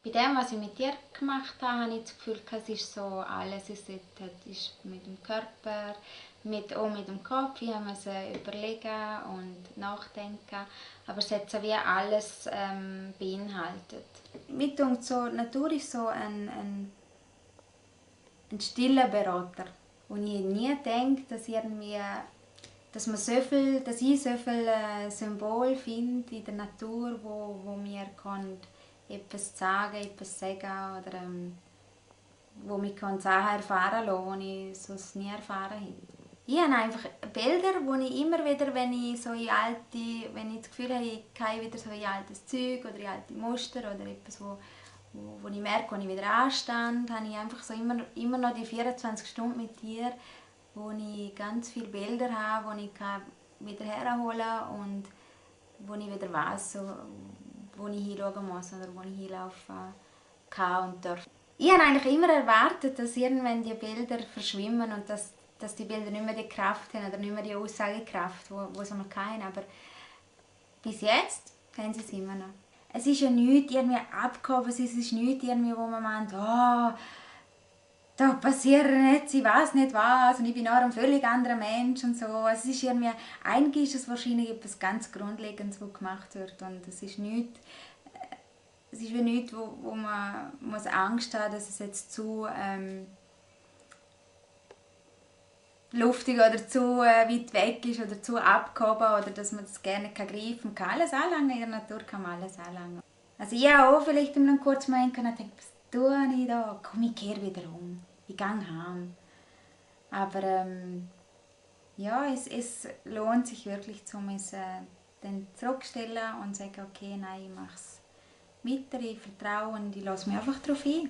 Bei dem, was ich mit dir gemacht habe, habe ich das Gefühl, es ist so alles. Es ist mit dem Körper, auch mit dem Kopf. Ich musste überlegen und nachdenken. Aber es hat so wie alles beinhaltet. Mir denkt so, Natur ist so ein stiller Berater. Und ich nie denke, dass ich so viel Symbol finde in der Natur, wo mir kann etwas sagen, etwas sagen oder wo mich kann Sachen erfahren lassen, die ich sonst nie erfahren habe. Ich habe einfach Bilder, wo ich immer wieder, wenn ich das Gefühl habe, ich gehe wieder so in altes Zeug oder in alte Muster oder etwas, wo ich merke, wo ich wieder anstand, habe ich einfach so immer noch die 24 Stunden mit dir, wo ich ganz viele Bilder habe, wo ich wieder herholen kann und wo ich wieder weiss, so, wo ich hinschauen muss oder wo ich hinlaufen kann und darf. Ich habe eigentlich immer erwartet, dass irgendwann die Bilder verschwimmen und dass die Bilder nicht mehr die Kraft haben oder nicht mehr die Aussagekraft, die sie mal hatten. Aber bis jetzt haben sie es immer noch. Es ist ja nichts irgendwie abgehoben, es ist nichts irgendwie, wo man meint, oh, da passiert jetzt, ich weiß nicht was und ich bin auch ein völlig anderer Mensch und so. Es ist irgendwie, eigentlich ist es wahrscheinlich etwas ganz Grundlegendes, was gemacht wird und es ist wie nichts, wo man muss Angst haben, dass es jetzt zu luftig oder zu weit weg ist oder zu abgehoben oder dass man das gerne greifen kann. Alles anlangen, in der Natur kann man alles anlangen. Also ich habe auch vielleicht einen kurzen Moment gedacht, was tue ich da? Komm, ich kehre wieder um. Ich gehe heim. Aber ja, es lohnt sich wirklich, um es dann zurückzustellen und zu sagen, okay, nein, ich mache es weiter, ich vertraue und ich lasse mich einfach darauf ein.